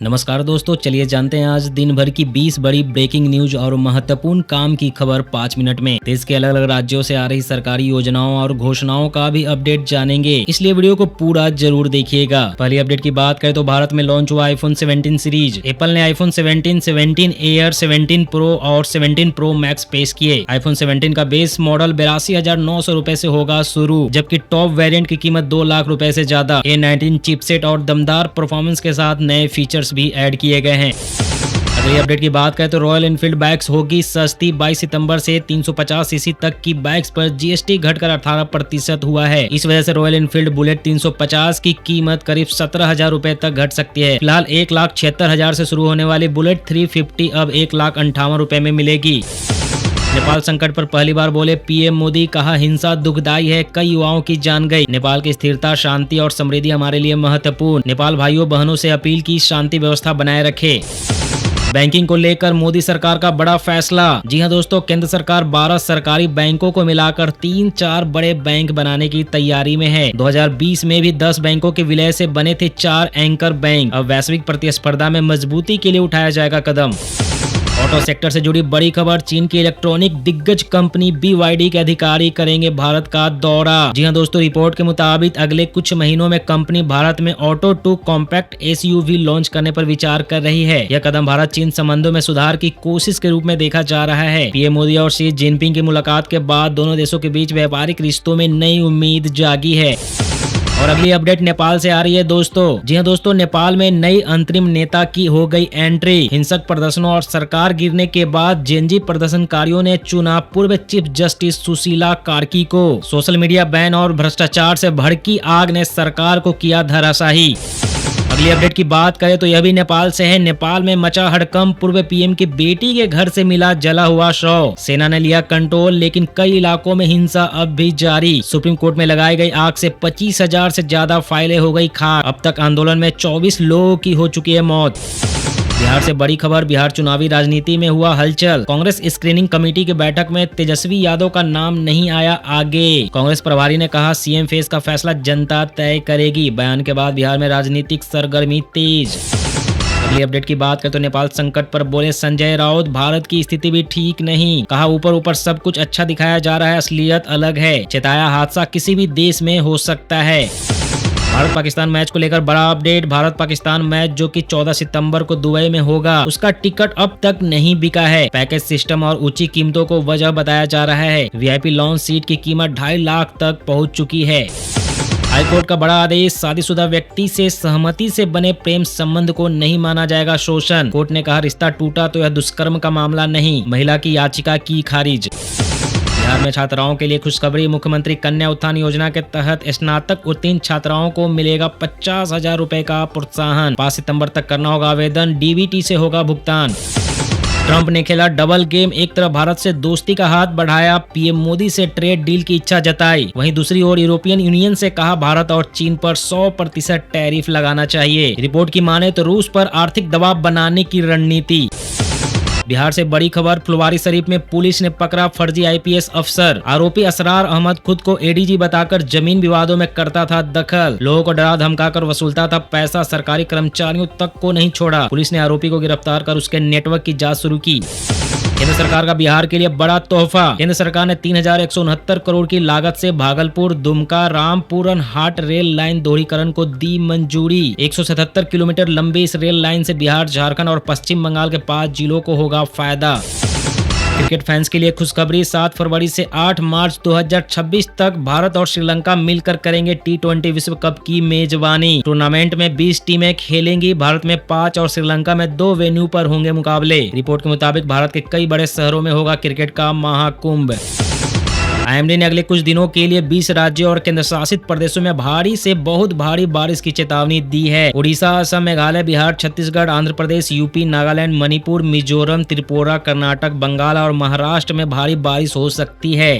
नमस्कार दोस्तों, चलिए जानते हैं आज दिन भर की 20 बड़ी ब्रेकिंग न्यूज और महत्वपूर्ण काम की खबर 5 मिनट में। देश के अलग अलग राज्यों से आ रही सरकारी योजनाओं और घोषणाओं का भी अपडेट जानेंगे, इसलिए वीडियो को पूरा जरूर देखिएगा। पहली अपडेट की बात करें तो भारत में लॉन्च हुआ आईफोन 17 सीरीज। एप्पल ने आईफोन 17, 17 एयर, 17 प्रो और 17 प्रो मैक्स पेश किए। आईफोन 17 का बेस मॉडल 82,900 रुपए से होगा शुरू, जबकि टॉप वेरिएंट की कीमत 2 लाख रुपए से ज्यादा। A19 चिपसेट और दमदार परफॉर्मेंस के साथ नए फीचर्स भी ऐड किए गए हैं। अगली अपडेट की बात करें तो रॉयल एनफील्ड बाइक्स होगी सस्ती। 22 सितंबर से 350 सीसी तक की बाइक्स पर जीएसटी घटकर 18% हुआ है। इस वजह से रॉयल एनफील्ड बुलेट 350 की कीमत करीब 17,000 रुपए तक घट सकती है। फिलहाल 1,76,000 से शुरू होने वाली बुलेट 350 अब 1,58,000 रुपए में मिलेगी। नेपाल संकट पर पहली बार बोले पीएम मोदी, कहा हिंसा दुखदायी है, कई युवाओं की जान गई। नेपाल की स्थिरता, शांति और समृद्धि हमारे लिए महत्वपूर्ण। नेपाल भाइयों बहनों से अपील की शांति व्यवस्था बनाए रखे। बैंकिंग को लेकर मोदी सरकार का बड़ा फैसला। जी हां दोस्तों, केंद्र सरकार 12 सरकारी बैंकों को मिलाकर 3-4 बड़े बैंक बनाने की तैयारी में है। 2020 में भी 10 बैंकों के विलय से बने थे 4 एंकर बैंक। अब वैश्विक प्रतिस्पर्धा में मजबूती के लिए उठाया जाएगा कदम। ऑटो सेक्टर से जुड़ी बड़ी खबर, चीन की इलेक्ट्रॉनिक दिग्गज कंपनी BYD के अधिकारी करेंगे भारत का दौरा। जी हां दोस्तों, रिपोर्ट के मुताबिक अगले कुछ महीनों में कंपनी भारत में ऑटो 2 कॉम्पैक्ट SUV लॉन्च करने पर विचार कर रही है। यह कदम भारत चीन संबंधों में सुधार की कोशिश के रूप में देखा जा रहा है। पीएम मोदी और शी जिनपिंग की मुलाकात के बाद दोनों देशों के बीच व्यापारिक रिश्तों में नई उम्मीद जागी है। और अगली अपडेट नेपाल से आ रही है दोस्तों। जी हां दोस्तों, नेपाल में नई अंतरिम नेता की हो गई एंट्री। हिंसक प्रदर्शनों और सरकार गिरने के बाद जेनजी प्रदर्शनकारियों ने चुना पूर्व चीफ जस्टिस सुशीला कार्की को। सोशल मीडिया बैन और भ्रष्टाचार से भड़की आग ने सरकार को किया धराशायी। अगली अपडेट की बात करें तो यह भी नेपाल से है। नेपाल में मचा हड़कंप, पूर्व पीएम की बेटी के घर से मिला जला हुआ शव। सेना ने लिया कंट्रोल, लेकिन कई इलाकों में हिंसा अब भी जारी। सुप्रीम कोर्ट में लगाई गई आग से 25,000 से ज्यादा फाइलें हो गई खाक। अब तक आंदोलन में 24 लोगों की हो चुकी है मौत। बिहार से बड़ी खबर, बिहार चुनावी राजनीति में हुआ हलचल। कांग्रेस स्क्रीनिंग कमेटी की बैठक में तेजस्वी यादव का नाम नहीं आया आगे। कांग्रेस प्रभारी ने कहा सीएम फेस का फैसला जनता तय करेगी। बयान के बाद बिहार में राजनीतिक सरगर्मी तेज। अगली अपडेट की बात करें तो नेपाल संकट पर बोले संजय राउत, भारत की स्थिति भी ठीक नहीं। कहा ऊपर ऊपर सब कुछ अच्छा दिखाया जा रहा है, असलियत अलग है। चेताया हादसा किसी भी देश में हो सकता है। भारत पाकिस्तान मैच को लेकर बड़ा अपडेट। भारत पाकिस्तान मैच जो कि 14 सितंबर को दुबई में होगा, उसका टिकट अब तक नहीं बिका है। पैकेज सिस्टम और ऊंची कीमतों को वजह बताया जा रहा है। VIP लॉन्च सीट की कीमत 2.5 लाख तक पहुंच चुकी है। हाईकोर्ट का बड़ा आदेश, शादीशुदा व्यक्ति से सहमति से बने प्रेम संबंध को नहीं माना जाएगा शोषण। कोर्ट ने कहा रिश्ता टूटा तो यह दुष्कर्म का मामला नहीं। महिला की याचिका की खारिज। बिहार में छात्राओं के लिए खुशखबरी, मुख्यमंत्री कन्या उत्थान योजना के तहत स्नातक उत्तीर्ण छात्राओं को मिलेगा 50,000 रुपए का प्रोत्साहन। 5 सितंबर तक करना होगा आवेदन, DBT से होगा भुगतान। ट्रंप ने खेला डबल गेम, एक तरफ भारत से दोस्ती का हाथ बढ़ाया, पीएम मोदी से ट्रेड डील की इच्छा जताई। वहीं दूसरी ओर यूरोपियन यूनियन से कहा भारत और चीन पर 100% टैरिफ लगाना चाहिए। रिपोर्ट की माने तो रूस पर आर्थिक दबाव बनाने की रणनीति। बिहार से बड़ी खबर, फुलवारीशरीफ में पुलिस ने पकड़ा फर्जी IPS अफसर। आरोपी असरार अहमद खुद को ADG बताकर जमीन विवादों में करता था दखल। लोगों को डरा धमकाकर वसूलता था पैसा, सरकारी कर्मचारियों तक को नहीं छोड़ा। पुलिस ने आरोपी को गिरफ्तार कर उसके नेटवर्क की जांच शुरू की। केंद्र सरकार का बिहार के लिए बड़ा तोहफा। केंद्र सरकार ने 3,169 करोड़ की लागत से भागलपुर दुमका रामपुरन हाट रेल लाइन दोहरीकरण को दी मंजूरी। 177 किलोमीटर लंबी इस रेल लाइन से बिहार, झारखंड और पश्चिम बंगाल के 5 जिलों को होगा फायदा। क्रिकेट फैंस के लिए खुशखबरी, 7 फरवरी से 8 मार्च 2026 तक भारत और श्रीलंका मिलकर करेंगे T20 विश्व कप की मेजबानी। टूर्नामेंट में 20 टीमें खेलेंगी। भारत में 5 और श्रीलंका में 2 वेन्यू पर होंगे मुकाबले। रिपोर्ट के मुताबिक भारत के कई बड़े शहरों में होगा क्रिकेट का महाकुंभ। IMD ने अगले कुछ दिनों के लिए 20 राज्यों और केंद्र शासित प्रदेशों में भारी से बहुत भारी बारिश की चेतावनी दी है। उड़ीसा, असम, मेघालय, बिहार, छत्तीसगढ़, आंध्र प्रदेश, UP, नागालैंड, मणिपुर, मिजोरम, त्रिपुरा, कर्नाटक, बंगाल और महाराष्ट्र में भारी बारिश हो सकती है।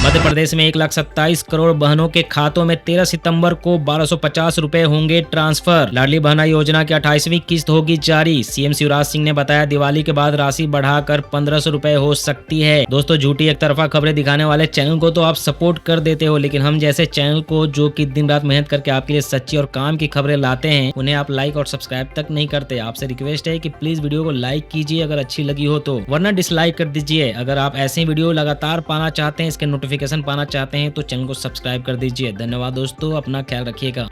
मध्य प्रदेश में 1,27 करोड़ बहनों के खातों में 13 सितंबर को 1250 रुपए होंगे ट्रांसफर। लाडली बहना योजना की 28वीं किस्त होगी जारी। सीएम शिवराज सिंह ने बताया दिवाली के बाद राशि बढ़ाकर 1500 रुपए हो सकती है। दोस्तों, झूठी एक तरफा खबरें दिखाने वाले चैनल को तो आप सपोर्ट कर देते हो, लेकिन हम जैसे चैनल को जो कि दिन रात मेहनत करके आपके लिए सच्ची और काम की खबरें लाते हैं, उन्हें आप लाइक और सब्सक्राइब तक नहीं करते। आपसे रिक्वेस्ट है कि प्लीज वीडियो को लाइक कीजिए अगर अच्छी लगी हो तो, वरना डिसलाइक कर दीजिए। अगर आप ऐसे वीडियो लगातार पाना चाहते हैं, इसके नोटिफिकेशन पाना चाहते हैं तो चैनल को सब्सक्राइब कर दीजिए। धन्यवाद दोस्तों, अपना ख्याल रखिएगा।